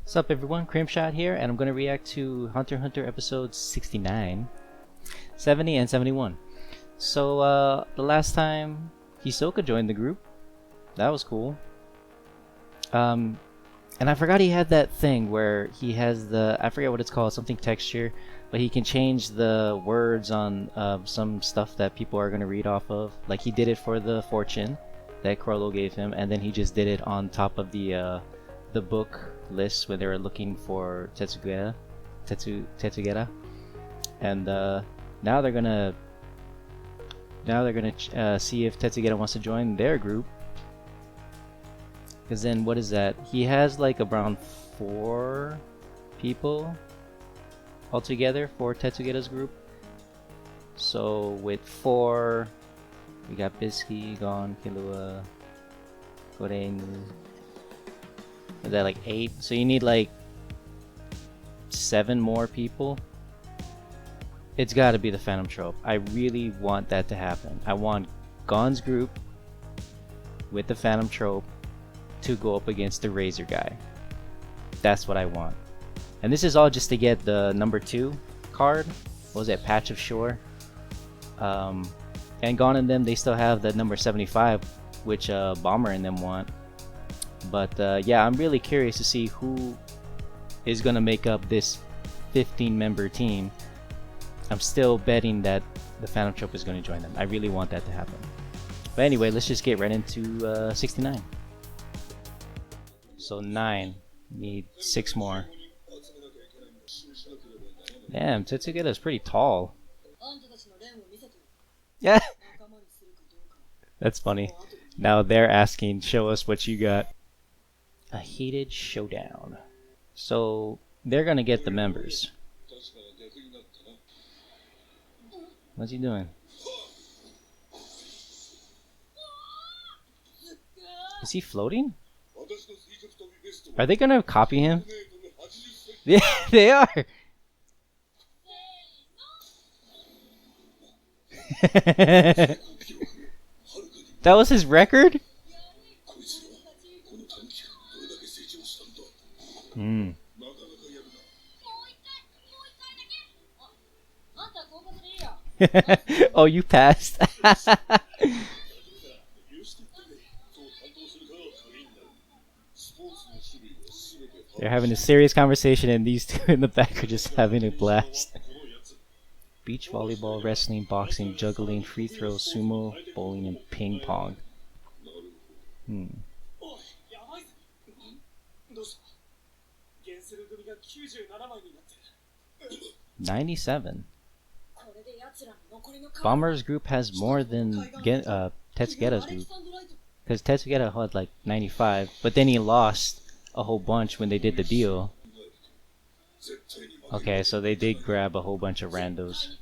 What's up everyone, Crimshot here, and I'm going to react to Hunter x Hunter episodes 69, 70, and 71. So, the last time Hisoka joined the group, that was cool. And I forgot he had that thing where he has the, I forget what it's called, something texture, but he can change the words on some stuff that people are going to read off of. Like he did it for the fortune that Crollo gave him, and then he just did it on top of the book list when they were looking for Tetsugeta, and now they're gonna see if Tetsugeta wants to join their group. Because then what is that? He has like around 4 people altogether for Tetsugeta's group. So with 4, we got Bisky, Gon, Killua, Goreinu. Is that like 8? So you need like 7 more people. It's got to be the Phantom Trope. I really want that to happen. I want Gon's group with the Phantom Trope to go up against the Razor guy. That's what I want. And this is all just to get the number 2 card. What was it? Patch of Shore. And Gon and them, they still have the number 75, which Bomber and them want. But yeah, I'm really curious to see who is going to make up this 15-member team. I'm still betting that the Phantom Trope is going to join them. I really want that to happen. But anyway, let's just get right into 69. So 9. Need 6 more. Damn, Tetsugeta is pretty tall. Yeah. That's funny. Now they're asking, show us what you got. A heated showdown. So they're gonna get the members. What's he doing? Is he floating? Are they gonna copy him? Yeah, they are. That was his record? Hmm. Oh, you passed. They're having a serious conversation, and these two in the back are just having a blast. Beach volleyball, wrestling, boxing, juggling, free throw, sumo, bowling, and ping pong. 97. Bomber's group has more than Tetsugeta's group, because Tetsugeta had like 95, but then he lost a whole bunch when they did the deal. Okay, so they did grab a whole bunch of randos.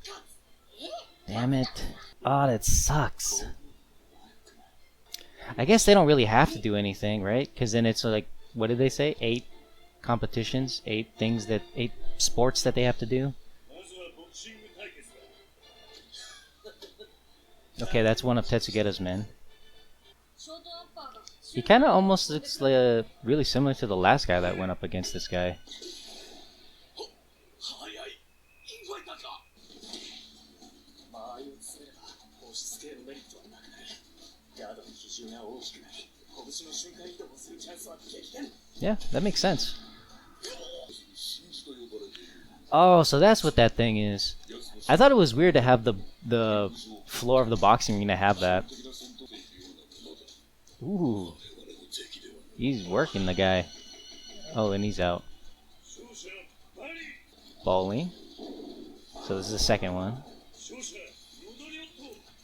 Damn it. Oh, that sucks. I guess they don't really have to do anything, right? Because then it's like, what did they say? 8 competitions? 8 sports that they have to do? Okay, that's one of Tetsugeta's men. He kind of almost looks like, really similar to the last guy that went up against this guy. Yeah, that makes sense. Oh, so that's what that thing is. I thought it was weird to have the floor of the boxing ring to have that. Ooh. He's working the guy. Oh, and he's out. Bowling. So this is the second one.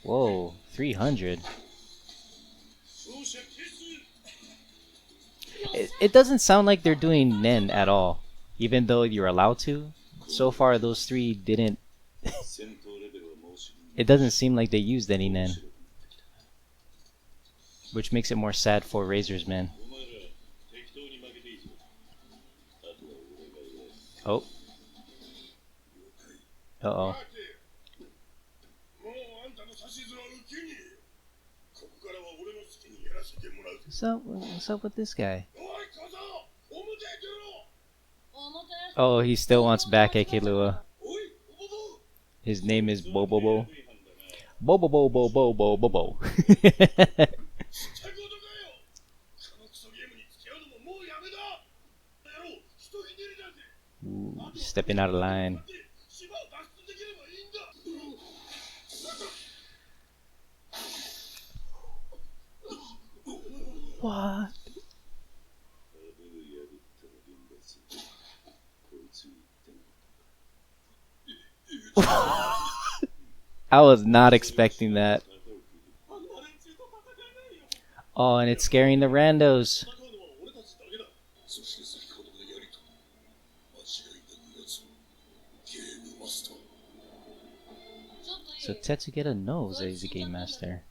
Whoa, 300. It doesn't sound like they're doing Nen at all, even though you're allowed to. So far, those 3 didn't. It doesn't seem like they used any Nen, which makes it more sad for Razor's men. Oh. Uh-oh. What's up with this guy? Oh, he still wants back at Killua. His name is Bobobo. Bobobo Bobo Bobo Bobo. Ooh, stepping out of line. What? I was not expecting that. Oh, and it's scaring the randos. So Tetsugeta knows that he's a game master.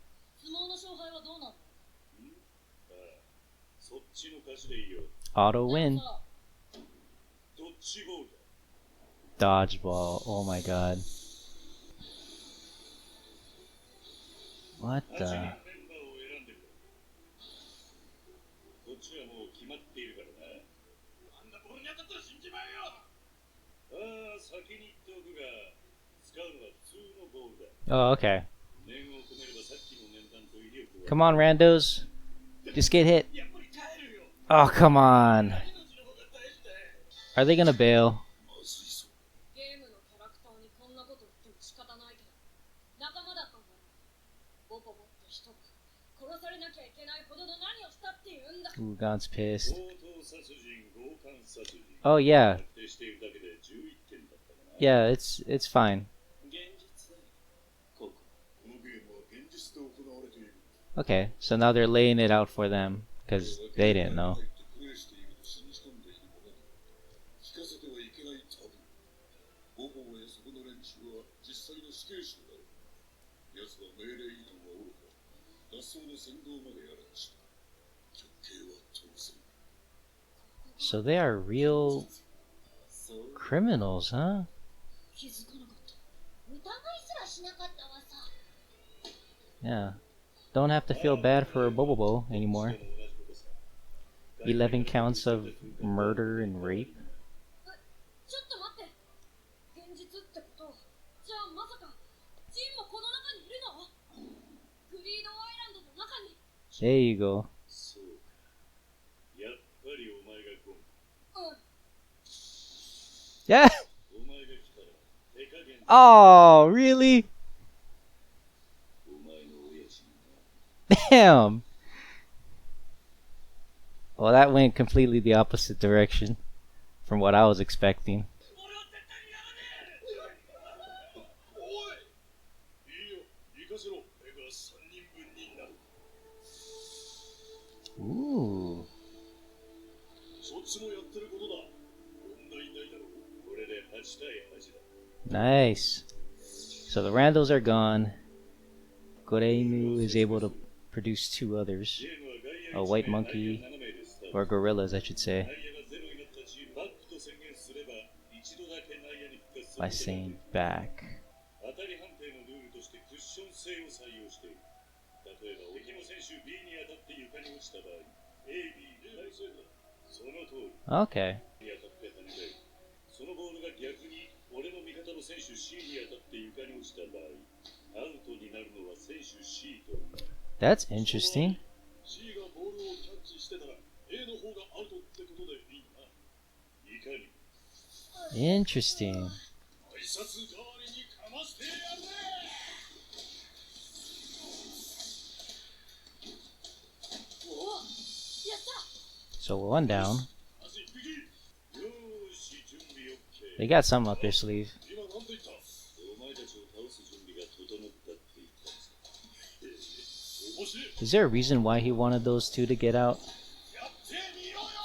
Auto win. Dodgeball. Oh my god. What the? Oh, okay. Come on, randos. Just get hit. Oh, come on. Are they gonna bail? Ooh, Gon's pissed. Oh yeah. Yeah, it's fine. Okay, so now they're laying it out for them because they didn't know. So they are real criminals, huh? Yeah. Don't have to feel bad for Bobobo anymore. 11 counts of murder and rape. There you go. Yeah. Oh, really? Damn. Well, that went completely the opposite direction from what I was expecting. Ooh. Nice. So the Randos are gone. Goreinu is able to produce 2 others. A white monkey, or gorillas I should say. By saying back. Okay. That's interesting. Interesting. So we're 1 down. They got some up their sleeve. Is there a reason why he wanted those 2 to get out?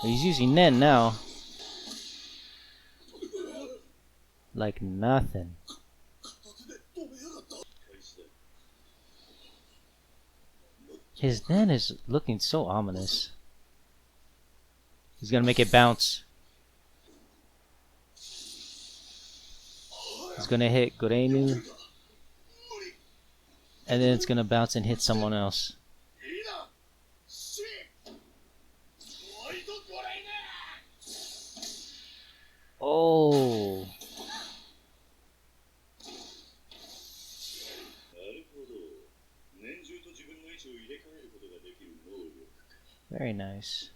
He's using Nen now. Like nothing. His Nen is looking so ominous. He's gonna make it bounce. He's gonna hit Goreinu. And then it's gonna bounce and hit someone else. Very nice.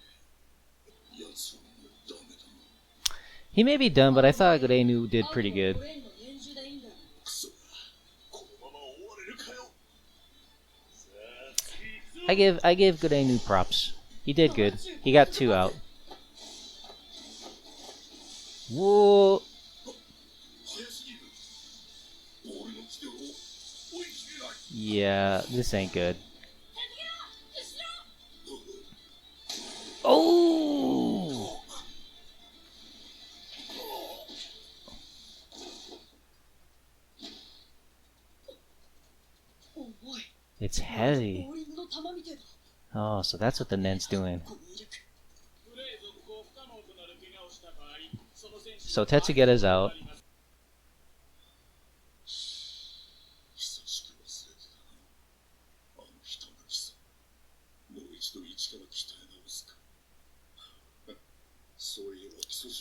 He may be done, but I thought Reinu did pretty good. I give Reinu props. He did good. He got 2 out. Whoa! Yeah, this ain't good. Oh! It's heavy. Oh, so that's what the Nen's doing. So Tetsugetta's out.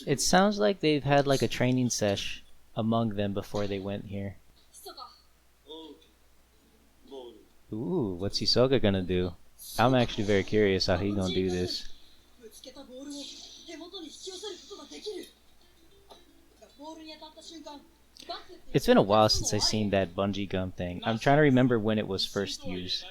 It sounds like they've had like a training sesh among them before they went here. Ooh, what's Hisoka gonna do? I'm actually very curious how he's gonna do this. It's been a while since I've seen that bungee gum thing. I'm trying to remember when it was first used.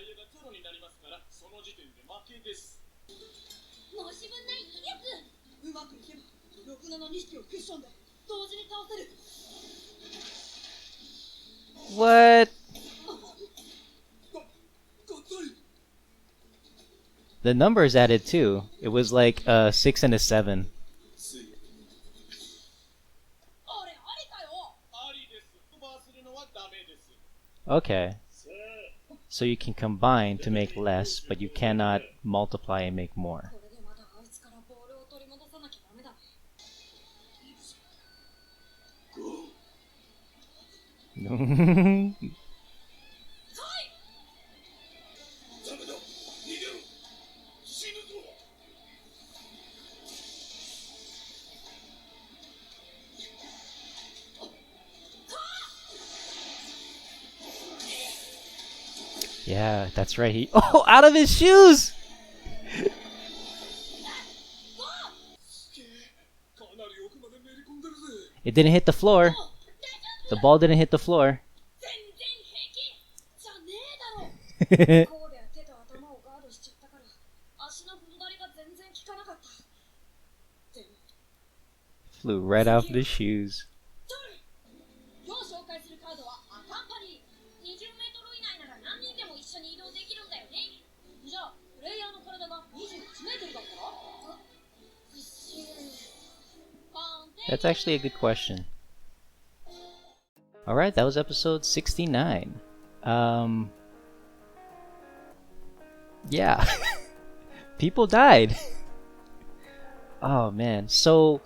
What? The numbers added too. It was like a 6 and a 7. Okay. So you can combine to make less, but you cannot multiply and make more. Yeah, that's right. He out of his shoes. It didn't hit the floor. The ball didn't hit the floor. Flew right off the shoes. That's actually a good question. Alright, that was episode 69. Yeah. People died. Oh man. So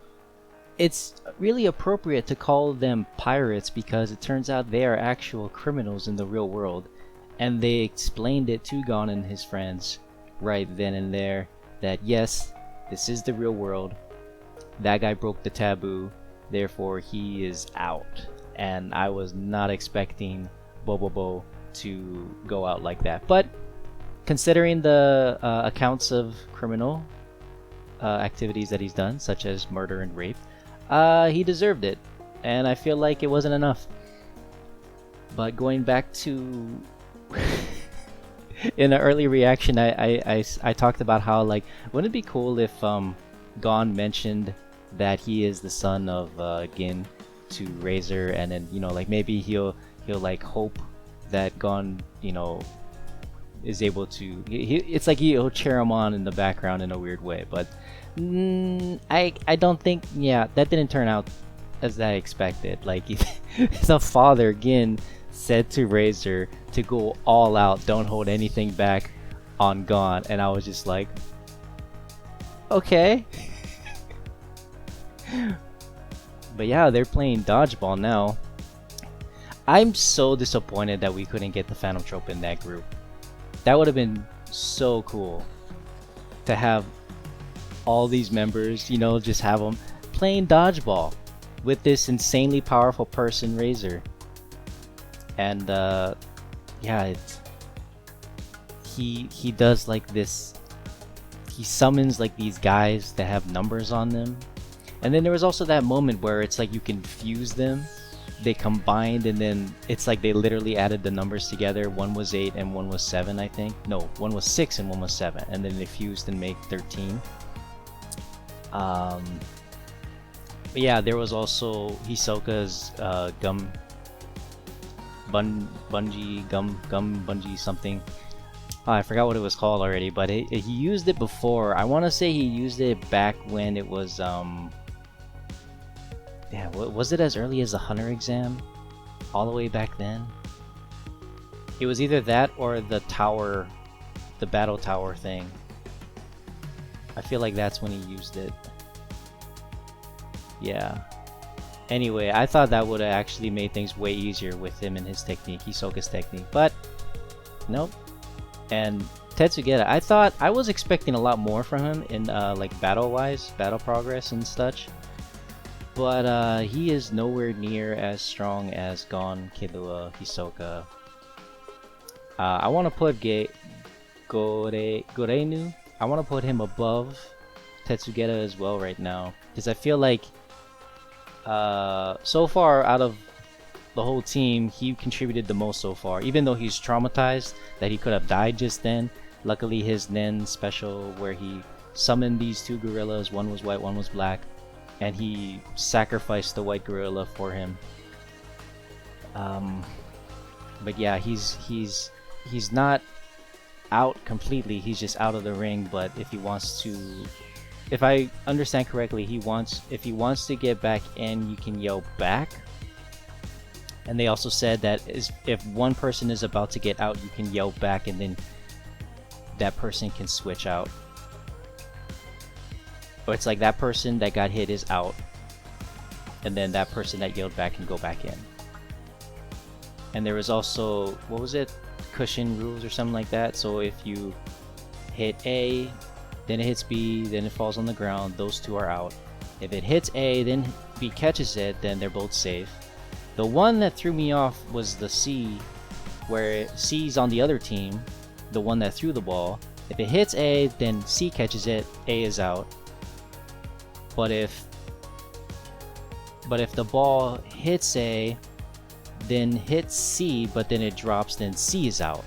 it's really appropriate to call them pirates because it turns out they are actual criminals in the real world. And they explained it to Gon and his friends right then and there that yes, this is the real world. That guy broke the taboo, therefore he is out. And I was not expecting Bobobo to go out like that. But considering the accounts of criminal activities that he's done, such as murder and rape, he deserved it. And I feel like it wasn't enough. But going back to... in an early reaction, I talked about how, like, wouldn't it be cool if Gon mentioned that he is the son of Gin to Razor, and then, you know, like maybe he'll like hope that Gon, you know, is able to it's like he'll cheer him on in the background in a weird way. But I don't think, yeah, that didn't turn out as I expected. Like the father Gin said to Razor to go all out, don't hold anything back on Gon, and I was just like, okay. But yeah, they're playing dodgeball now. I'm so disappointed that we couldn't get the Phantom Trope in that group. That would have been so cool to have all these members, you know, just have them playing dodgeball with this insanely powerful person, Razor. And yeah, he does like this. he summons like these guys that have numbers on them. And then there was also that moment where it's like you can fuse them. They combined, and then it's like they literally added the numbers together. One was 8 and one was 7, I think. No, one was 6 and one was 7, and then they fused and made 13. But yeah, there was also Hisoka's bungee something. Oh, I forgot what it was called already, but he used it before. I want to say he used it back when it was yeah, was it as early as the Hunter exam? All the way back then? It was either that or the tower, the battle tower thing. I feel like that's when he used it. Yeah. Anyway, I thought that would have actually made things way easier with him and his technique, Hisoka's technique, but nope. And Tetsugeta, I was expecting a lot more from him in like battle-wise, battle progress and such. But he is nowhere near as strong as Gon, Killua, Hisoka. I want to put Gorenu. I want to put him above Tetsugeta as well right now, because I feel like so far out of the whole team, he contributed the most so far. Even though he's traumatized that he could have died just then, luckily his Nen special where he summoned these two gorillas, one was white, one was black, and he sacrificed the white gorilla for him. But yeah, he's not out completely. He's just out of the ring. But if he wants to, if I understand correctly, if he wants to get back in, you can yell back. And they also said that if one person is about to get out, you can yell back, and then that person can switch out. Or it's like that person that got hit is out, and then that person that yelled back can go back in. And there was also, what was it? Cushion rules or something like that. So if you hit A, then it hits B, then it falls on the ground, those two are out. If it hits A, then B catches it, then they're both safe. The one that threw me off was the C, where C's on the other team, the one that threw the ball. If it hits A, then C catches it, A is out. But if the ball hits A, then hits C, but then it drops, then C is out.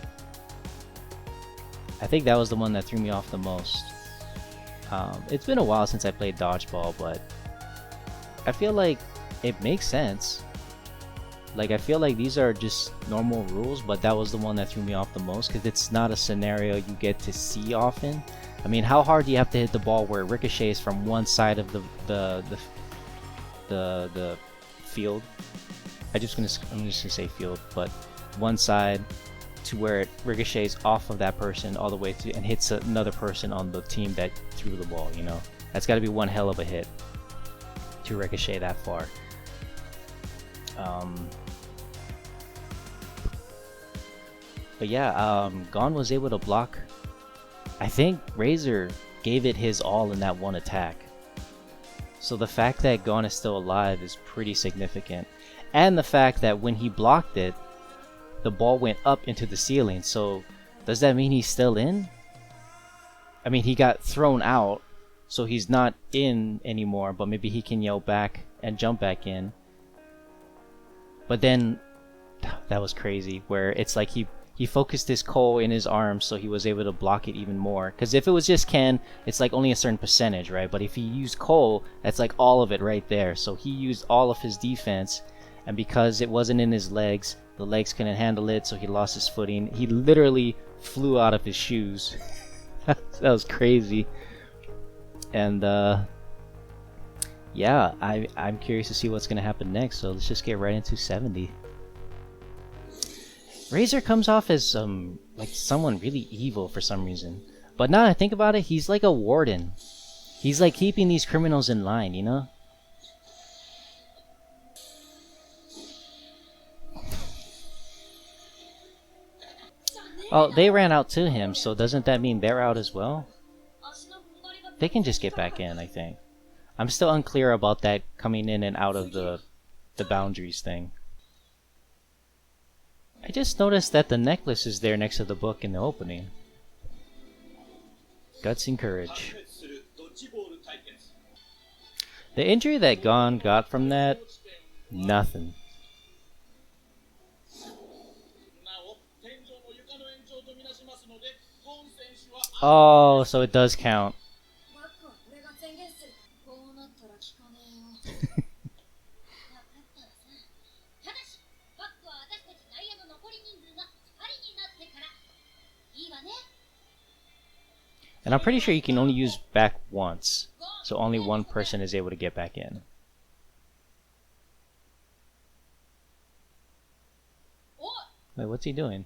I think that was the one that threw me off the most. It's been a while since I played dodgeball, but I feel like it makes sense. Like, I feel like these are just normal rules, but that was the one that threw me off the most, because it's not a scenario you get to see often. I mean, how hard do you have to hit the ball where it ricochets from one side of the field? I'm just gonna say field, but one side to where it ricochets off of that person all the way to and hits another person on the team that threw the ball. You know, that's got to be one hell of a hit to ricochet that far. But yeah, GON was able to block. I think Razor gave it his all in that one attack. So the fact that GON is still alive is pretty significant. And the fact that when he blocked it, the ball went up into the ceiling. So does that mean he's still in? I mean, he got thrown out, so he's not in anymore, but maybe he can yell back and jump back in. But then, that was crazy, where it's like he focused his coal in his arms, so he was able to block it even more. Because if it was just Ken, it's like only a certain percentage, right? But if he used coal, that's like all of it right there. So he used all of his defense, and because it wasn't in his legs, the legs couldn't handle it, so he lost his footing. He literally flew out of his shoes. That was crazy. And yeah, I'm curious to see what's gonna happen next. So let's just get right into 70. Razor comes off as like someone really evil for some reason, but now that I think about it, he's like a warden. He's like keeping these criminals in line, you know? Oh, they ran out to him, so doesn't that mean they're out as well? They can just get back in, I think. I'm still unclear about that coming in and out of the boundaries thing. I just noticed that the necklace is there next to the book in the opening. Guts and courage. The injury that GON got from that, nothing. Oh, so it does count. And I'm pretty sure you can only use back once, so only one person is able to get back in. Wait, what's he doing?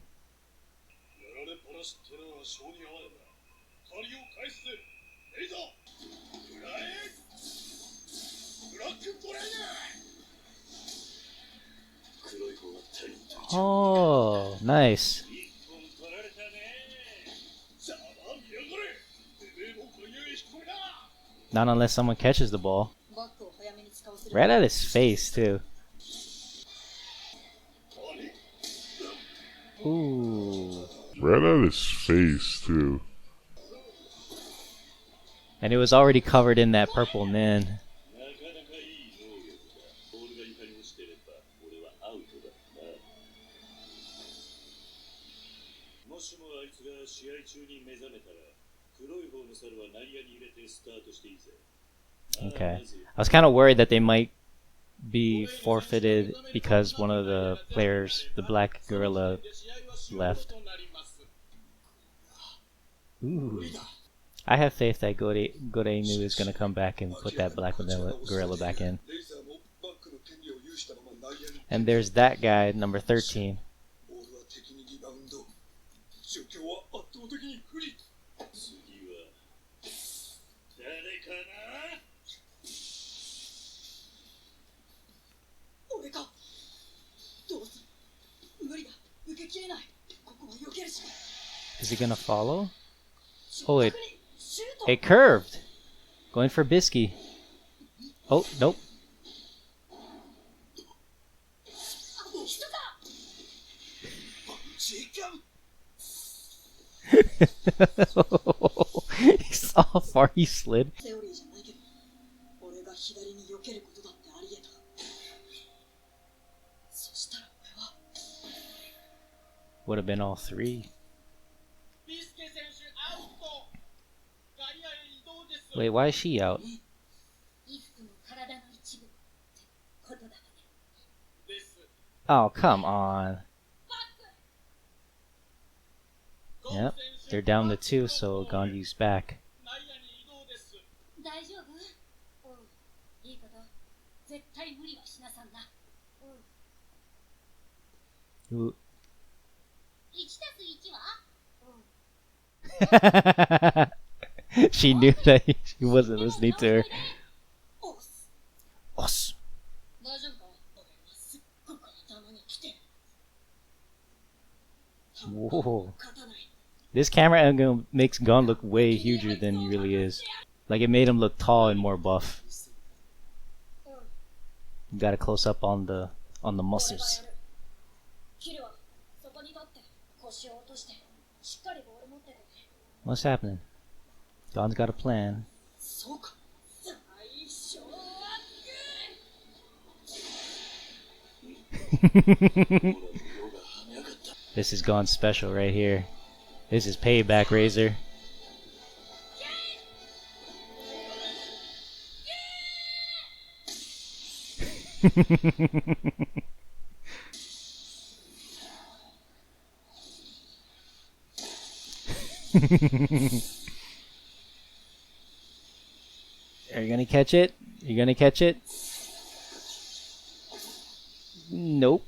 Oh, nice. Not unless someone catches the ball. Right at his face, too. Ooh. Right at his face, too. And it was already covered in that purple nin. Okay. I was kind of worried that they might be forfeited because one of the players, the black gorilla, left. Ooh. I have faith that Goreinu is going to come back and put that black gorilla back in. And there's that guy, number 13. Is he gonna follow? Oh, it curved. Going for Bisky. Oh, nope. He saw how far he slid. Would have been all three. Wait, why is she out? Oh, come on. Yep, they're down to 2, so Gandhi's back. Ooh. She knew that he wasn't listening to her. Os. Whoa. This camera angle makes GON look way huger than he really is. Like, it made him look tall and more buff. You got a close up on the muscles. What's happening? GON's got a plan. This is GON's special right here. This is payback, Razor. Are you gonna catch it? You gonna catch it? Nope.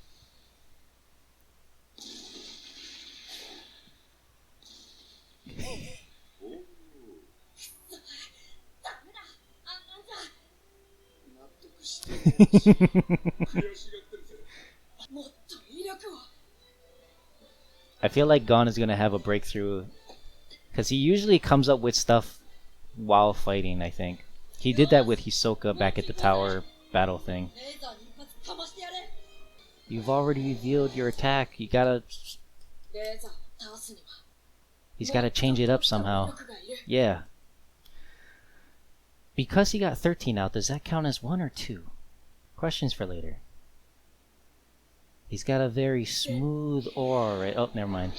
I feel like GON is gonna have a breakthrough, because he usually comes up with stuff while fighting, I think. He did that with Hisoka back at the tower battle thing. You've already revealed your attack. You gotta... He's got to change it up somehow. Yeah. Because he got 13 out, does that count as 1 or 2? Questions for later. He's got a very smooth aura, right? Oh, never mind.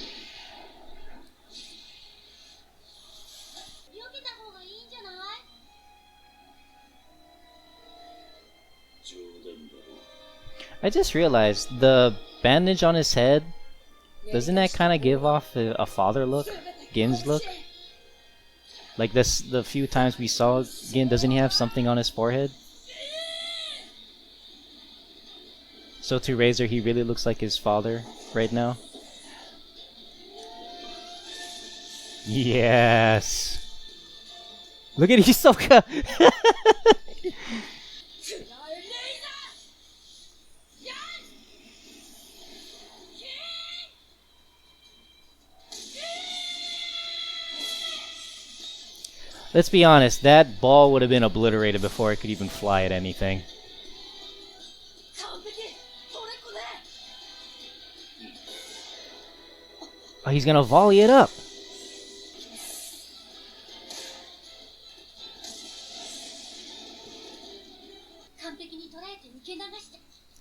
I just realized the bandage on his head, doesn't that kind of give off a father look? Gin's look? Like this, the few times we saw Gin, doesn't he have something on his forehead? So to Razor, he really looks like his father right now. Yes. Look at Hisoka. Let's be honest, that ball would have been obliterated before it could even fly at anything. Oh, he's gonna volley it up.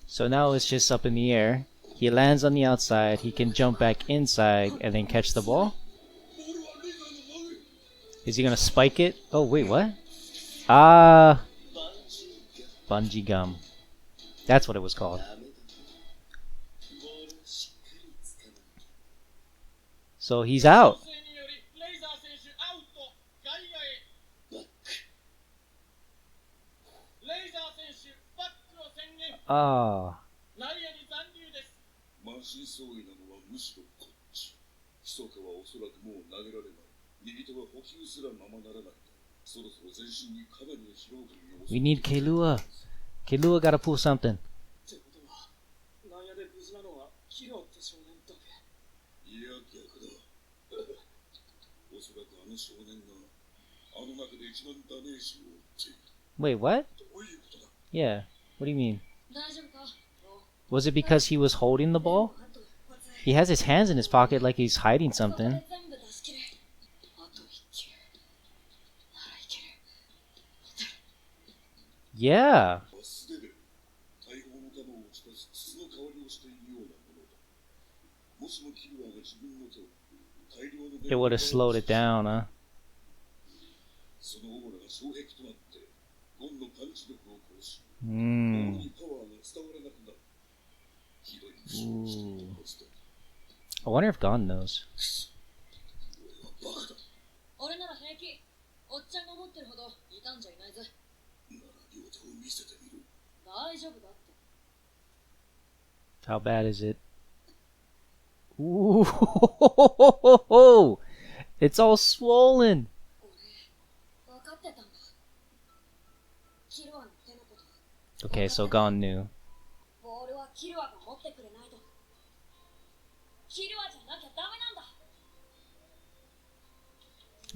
So now it's just up in the air. He lands on the outside, he can jump back inside and then catch the ball. Is he gonna spike it? Oh, wait, what? Ah, bungee gum. That's what it was called. So he's out. Ah. We need Kailua. Kailua gotta pull something. Wait, what? Yeah, what do you mean? Was it because he was holding the ball? He has his hands in his pocket like he's hiding something. Yeah. It would have slowed it down, huh? Ooh. I wonder if GON knows. How bad is it? Ooh, it's all swollen. Okay, so GON knew.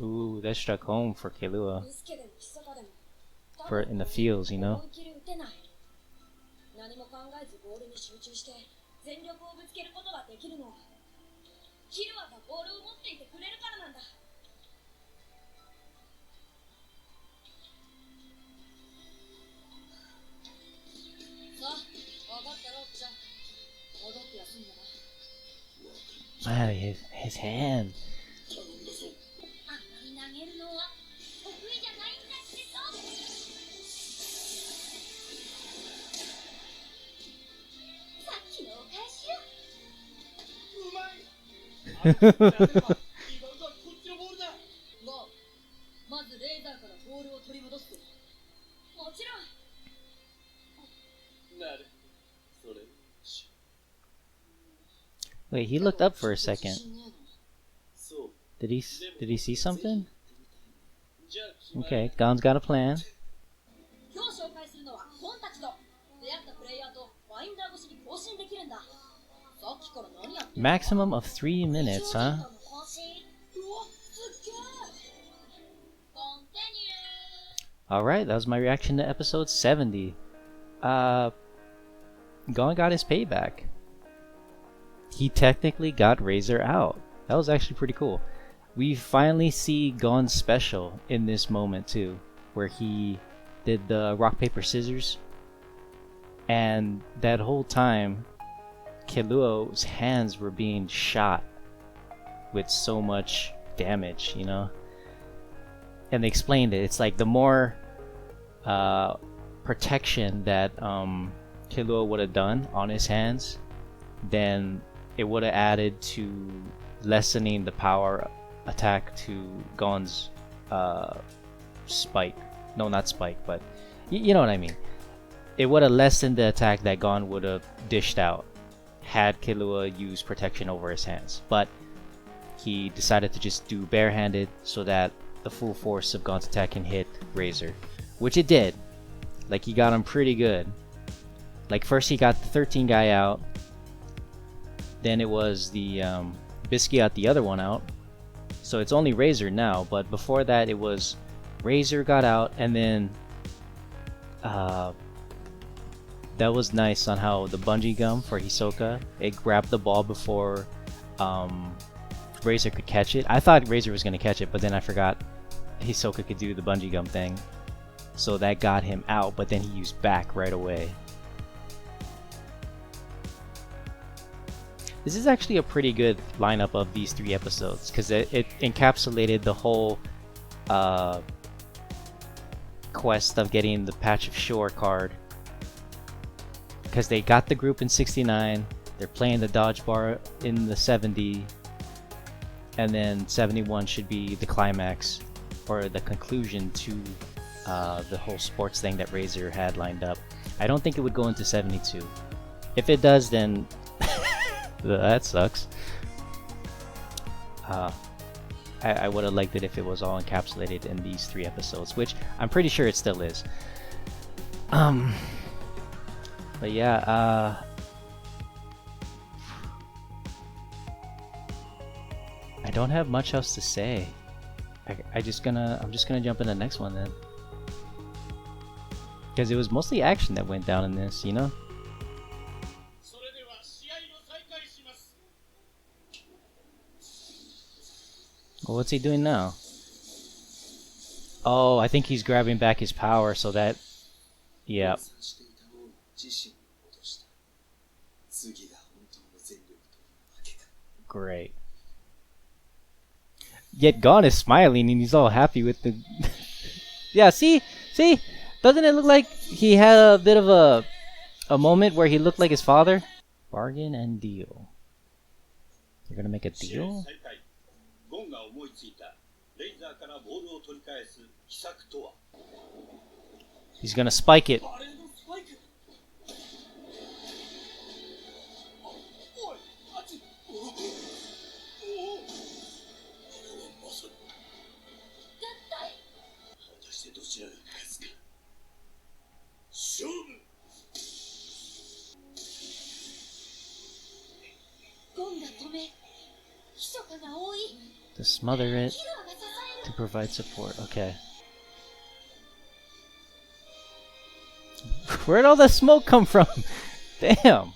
Ooh, that struck home for Kailua. For in the fields, you know. Man, his hand. Wait, he looked up for a second. Did he see something? Okay, GON's got a plan. Maximum of 3 minutes, huh? Alright, that was my reaction to episode 70. GON got his payback. He technically got Razor out. That was actually pretty cool. we finally see Gon's special in this moment too, where he did the rock paper scissors, and that whole time Killua's hands were being shot with so much damage, you know. And they explained it. It's like the more protection that Killua would have done on his hands, then it would have added to lessening the power attack to Gon's spike. No, not spike, but you know what I mean. It would have lessened the attack that Gon would have dished out had Killua used protection over his hands. But he decided to just do barehanded so that the full force of Gon's attack can hit Razor, which it did. Like, he got him pretty good. Like, first he got the 13 guy out, then it was the Bisky got the other one out, so it's only Razor now. But before that, it was Razor got out, and then that was nice on how the bungee gum for Hisoka, it grabbed the ball before Razor could catch it. I thought Razor was gonna catch it, but then I forgot Hisoka could do the bungee gum thing, so that got him out. But then he used back right away. This is actually a pretty good lineup of these 3 episodes, because it encapsulated the whole quest of getting the Patch of Shore card. Because they got the group in 69, they're playing the dodgeball in the 70, and then 71 should be the climax, or the conclusion to the whole sports thing that Razor had lined up. I don't think it would go into 72. If it does, then that sucks. I would have liked it if it was all encapsulated in these 3 episodes, which I'm pretty sure it still is. But yeah, I don't have much else to say. I'm just gonna jump in the next one then, because it was mostly action that went down in this, you know. Well, what's he doing now? Oh, I think he's grabbing back his power so that... Yeah. Great. Yet Gon is smiling and he's all happy with the... Yeah, see? Doesn't it look like he had a bit of a moment where he looked like his father? Bargain and deal. You're gonna make a deal? He's gonna spike it. To smother it, to provide support. Okay. Where'd all the smoke come from? Damn.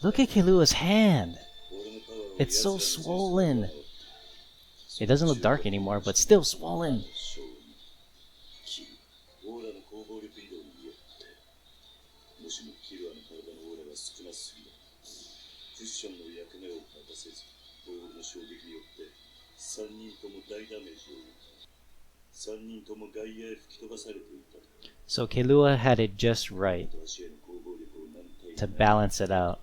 Look at Killua's hand. It's so swollen. It doesn't look dark anymore, but still swollen. So Killua had it just right to balance it out.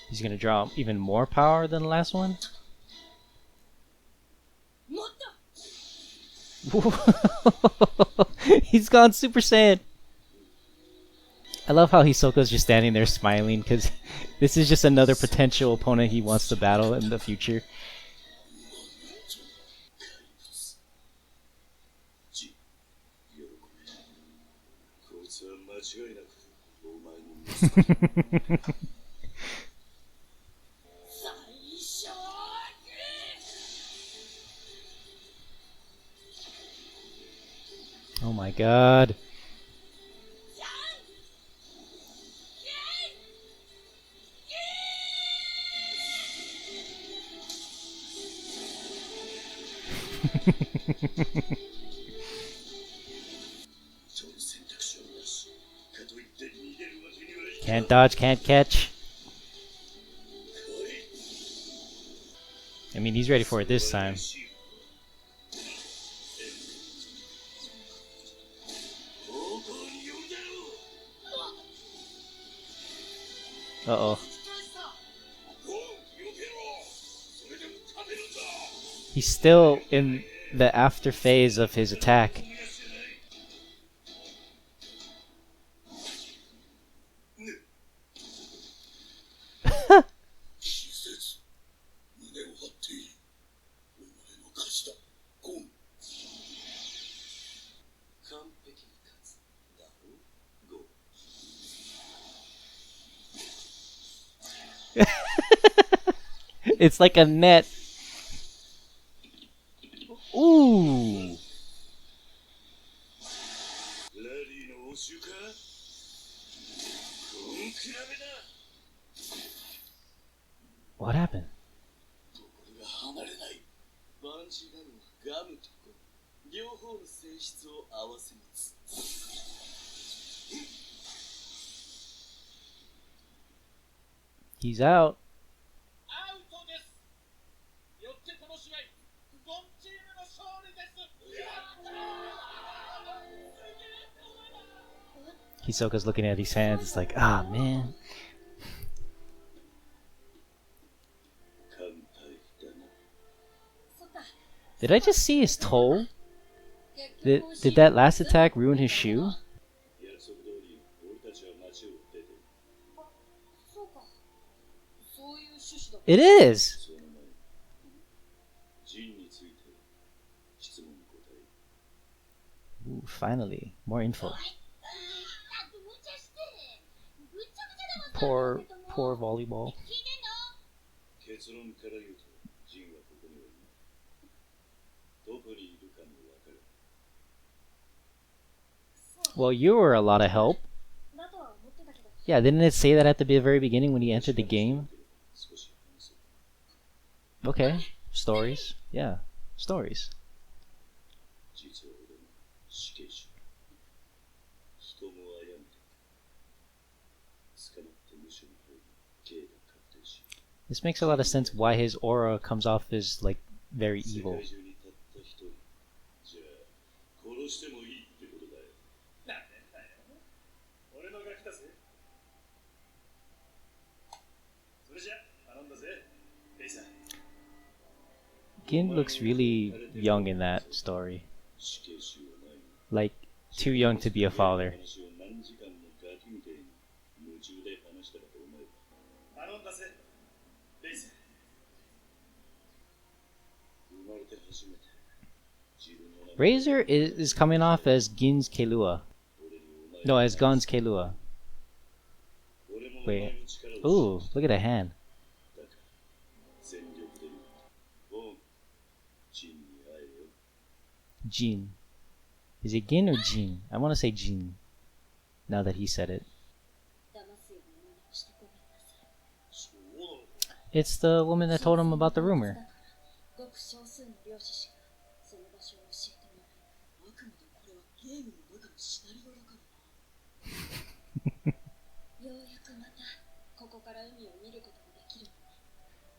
He's gonna draw even more power than the last one? He's gone Super Saiyan! I love how Hisoka's just standing there smiling, because this is just another potential opponent he wants to battle in the future. god. Can't dodge, can't catch. I mean, he's ready for it this time. Uh-oh. He's still in the after phase of his attack. It's like a net. Ooh. What happened? He's out. Hisoka's looking at his hands. It's like, ah, man. Did I just see his toe? Did that last attack ruin his shoe? It is! Ooh, finally, more info. Poor volleyball. Well, you were a lot of help. Yeah, didn't it say that at the very beginning when he entered the game? Okay, stories. Yeah, stories. This makes a lot of sense why his aura comes off as, like, very evil. Gin looks really young in that story. Like, too young to be a father. Razor is coming off as Gin's Kailua. No, as Gon's Kailua. Wait. Ooh, look at the hand. Jin. Is it Gin or Jin? I want to say Jin. Now that he said it. It's the woman that told him about the rumor.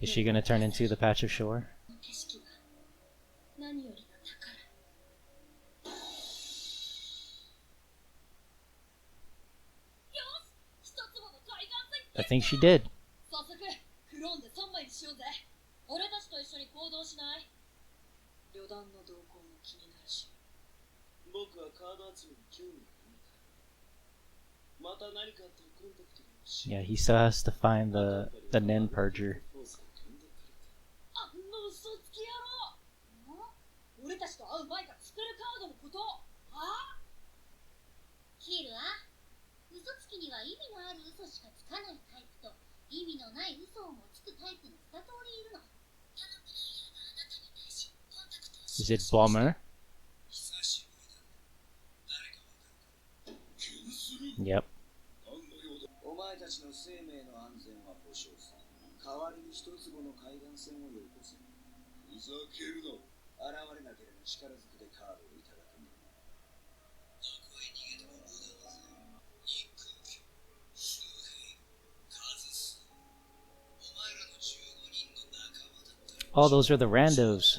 Is she gonna turn into the patch of shore? I think she did. Yeah, he still has to find the Nen Purger. Is it Bomber? Oh, those are the randos.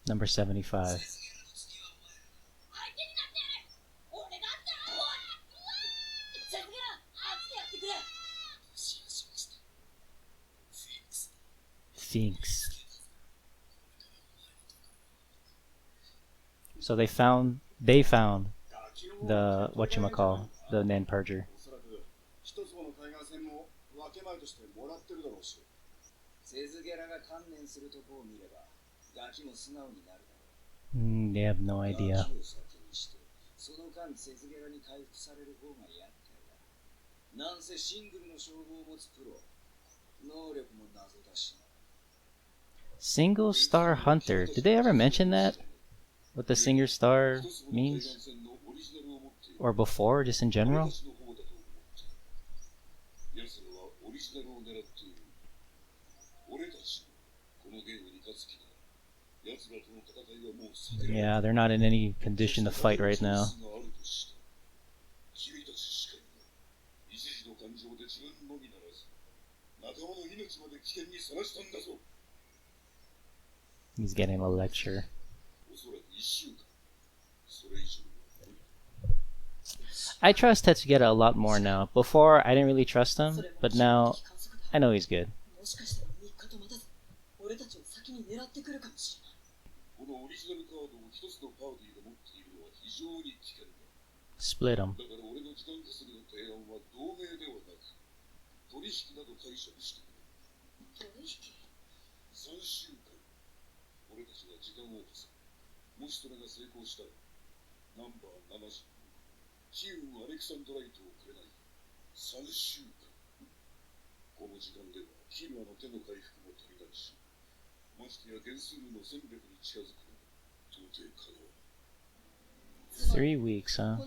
Number 75. Finks. So they found the whatchamacall, the Nen Purger. They have no idea. Single Star Hunter. Did they ever mention that? What the Single Star means? Or before, just in general? Yeah, they're not in any condition to fight right now. He's getting a lecture. I trust Tetsugeta a lot more now. Before, I didn't really trust him, but now I know he's good. Split him. Three weeks, huh?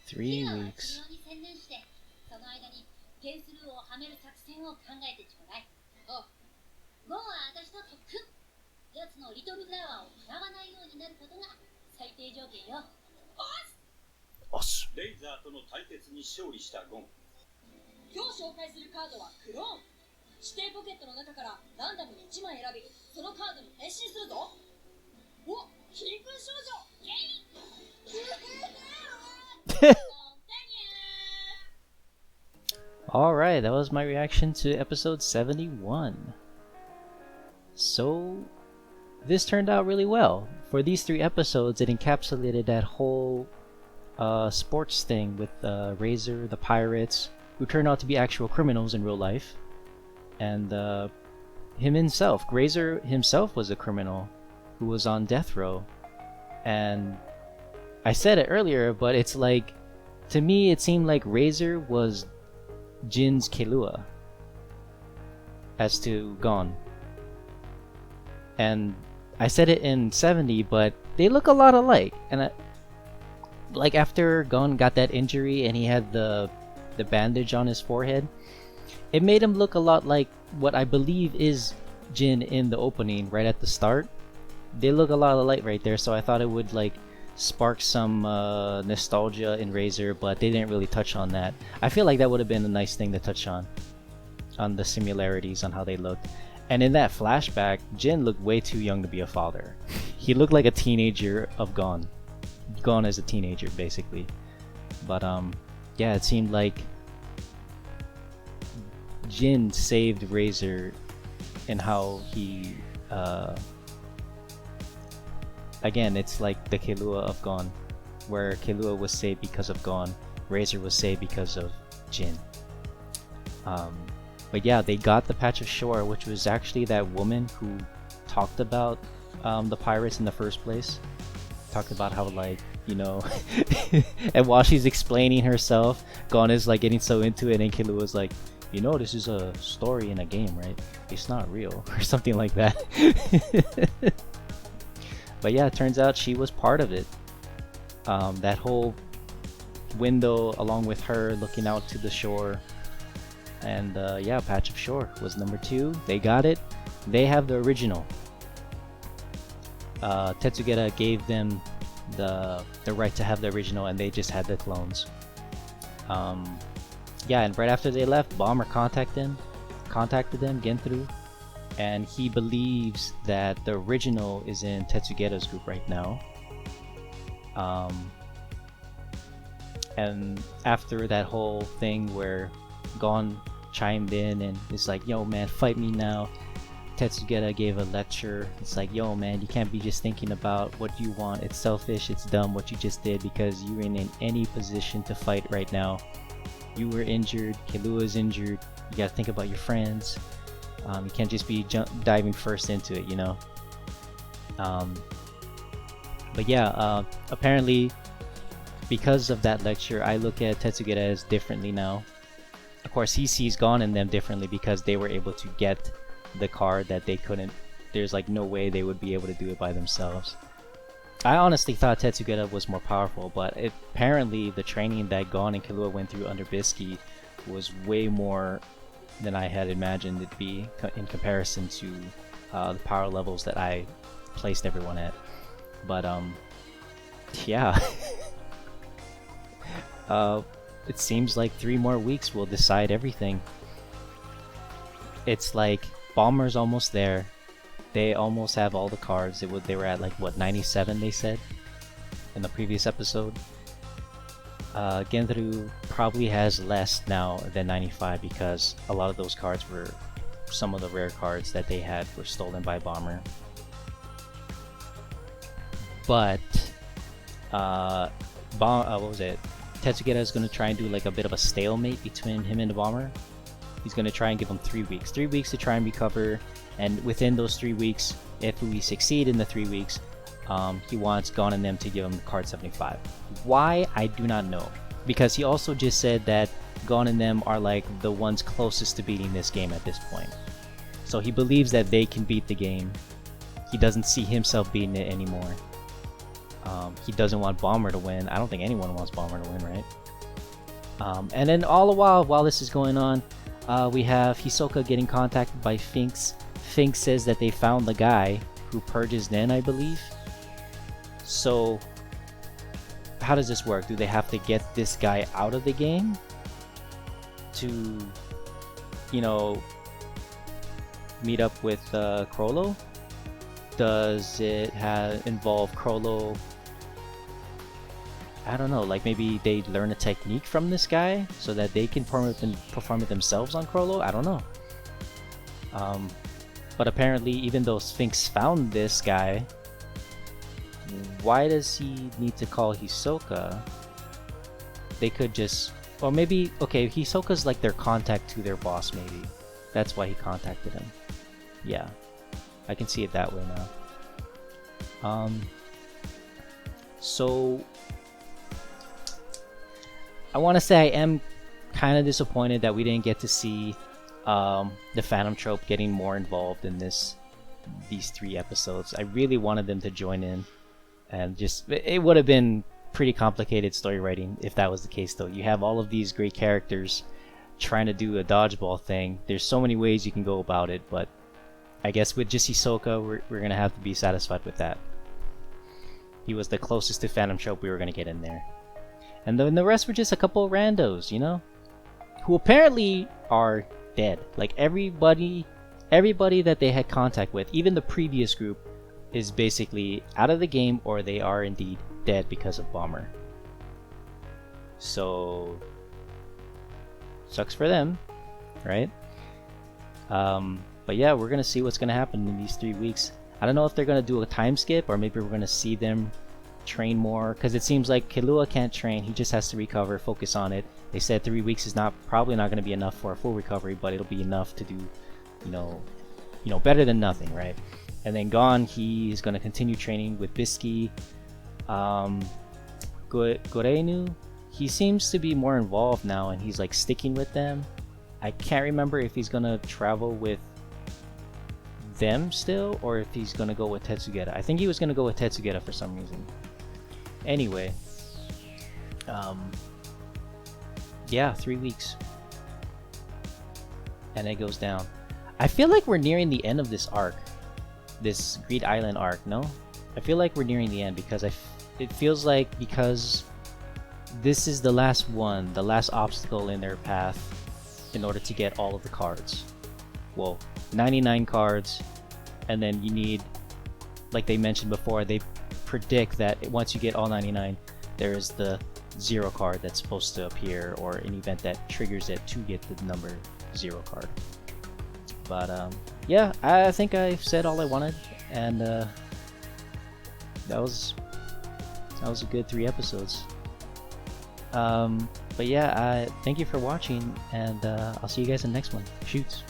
Three weeks. Os. レイザーとの対決に勝利したゴン。今日紹介するカードはクローン。指定ポケットの中からランダムに1枚選び、そのカードに変身するぞ。お、金粉少女、ゲイ。Alright, that was my reaction to episode 71. So, this turned out really well. For these 3 episodes, it encapsulated that whole sports thing with Razor, the pirates, who turned out to be actual criminals in real life, and him himself. Razor himself was a criminal who was on death row, and I said it earlier, but it's like, to me, it seemed like Razor was Jin's Killua as to GON. And I said it in 70, but they look a lot alike. And like after GON got that injury and he had the bandage on his forehead, it made him look a lot like what I believe is Jin in the opening right at the start. They look a lot alike right there, so I thought it would like spark some nostalgia in Razor, but they didn't really touch on that. I feel like that would have been a nice thing to touch on the similarities on how they looked. And in that flashback, Jin looked way too young to be a father. He looked like a teenager of GON. GON as a teenager, basically. But yeah, it seemed like Jin saved Razor in how he again, it's like the Killua of GON, where Killua was saved because of GON, Razor was saved because of Jin. But yeah, they got the patch of shore, which was actually that woman who talked about the pirates in the first place. Talked about how, like, you know, and while she's explaining herself, GON is like getting so into it, and Killua's like, you know, this is a story in a game, right? It's not real, or something like that. But yeah, it turns out she was part of it. That whole window, along with her looking out to the shore, and yeah, Patch of Shore was number 2. They got it. They have the original. Tetsugeta gave them the right to have the original, and they just had the clones. Yeah, and right after they left, Bomber contacted them, Genthru, and he believes that the original is in Tetsugeta's group right now. And after that whole thing where GON chimed in and is like, yo man, fight me now, Tetsugeta gave a lecture. It's like, yo man, you can't be just thinking about what you want. It's selfish, it's dumb what you just did, because you ain't in any position to fight right now. You were injured, Killua's injured, you gotta think about your friends. You can't just be diving first into it, you know. But yeah, apparently because of that lecture, I look at Tetsugeta as differently now. Of course, he sees GON in them differently because they were able to get the card that they couldn't. There's like no way they would be able to do it by themselves. I honestly thought Tetsugeta was more powerful, but apparently the training that GON and Killua went through under Bisky was way more than I had imagined it'd be in comparison to the power levels that I placed everyone at. But yeah. It seems like 3 more weeks will decide everything. It's like Bomber's almost there. They almost have all the cards. They were at like, what, 97 they said in the previous episode. Genthru probably has less now than 95 because a lot of those cards were, some of the rare cards that they had were stolen by Bomber. But what was it? Tetsugeta is going to try and do like a bit of a stalemate between him and the Bomber. He's going to try and give him 3 weeks. 3 weeks to try and recover, and within those 3 weeks, if we succeed in the 3 weeks, he wants GON and them to give him card 75. Why? I do not know. Because he also just said that GON and them are like the ones closest to beating this game at this point. So he believes that they can beat the game. He doesn't see himself beating it anymore. He doesn't want Bomber to win. I don't think anyone wants Bomber to win, right? And then all the while this is going on, we have Hisoka getting contacted by Finks. Finks says that they found the guy who purges Nen, I believe. So, how does this work? Do they have to get this guy out of the game to, you know, meet up with Chrollo? Does it involve Chrollo? I don't know, like maybe they learn a technique from this guy so that they can perform it themselves on Chrollo? I don't know. But apparently, even though Sphinx found this guy, why does he need to call Hisoka? They could just, or maybe, okay, Hisoka's like their contact to their boss, maybe. That's why he contacted him. Yeah, I can see it that way now. So I want to say I am kind of disappointed that we didn't get to see the Phantom Trope getting more involved in these 3 episodes. I really wanted them to join in, and just it would have been pretty complicated story writing if that was the case. Though you have all of these great characters trying to do a dodgeball thing. There's so many ways you can go about it, but I guess with just Hisoka, we're gonna have to be satisfied with that. He was the closest to Phantom Trope we were gonna get in there. And then the rest were just a couple of randos, you know? Who apparently are dead. Like everybody that they had contact with, even the previous group, is basically out of the game, or they are indeed dead because of Bomber. So sucks for them, right? But yeah, we're gonna see what's gonna happen in these 3 weeks. I don't know if they're gonna do a time skip or maybe we're gonna see them train more, because it seems like Killua can't train. He just has to recover, focus on it. They said 3 weeks is probably not going to be enough for a full recovery, but it'll be enough to do, better than nothing, right? And then GON, he's going to continue training with Bisky. Gorenu, he seems to be more involved now, and he's like sticking with them. I can't remember if he's going to travel with them still, or if he's going to go with Tetsugeta. I think he was going to go with Tetsugeta for some reason. Anyway, yeah, 3 weeks, and it goes down. I feel like we're nearing the end of this arc, this Greed Island arc. No, I feel like we're nearing the end because it feels like because this is the last one, the last obstacle in their path in order to get all of the cards. Well, 99 cards, and then you need, like they mentioned before, they predict that once you get all 99, there is the 0 card that's supposed to appear, or an event that triggers it to get the number 0 card. But yeah, I think I've said all I wanted, and that was a good 3 episodes. But yeah, thank you for watching, and I'll see you guys in the next one. Shoots.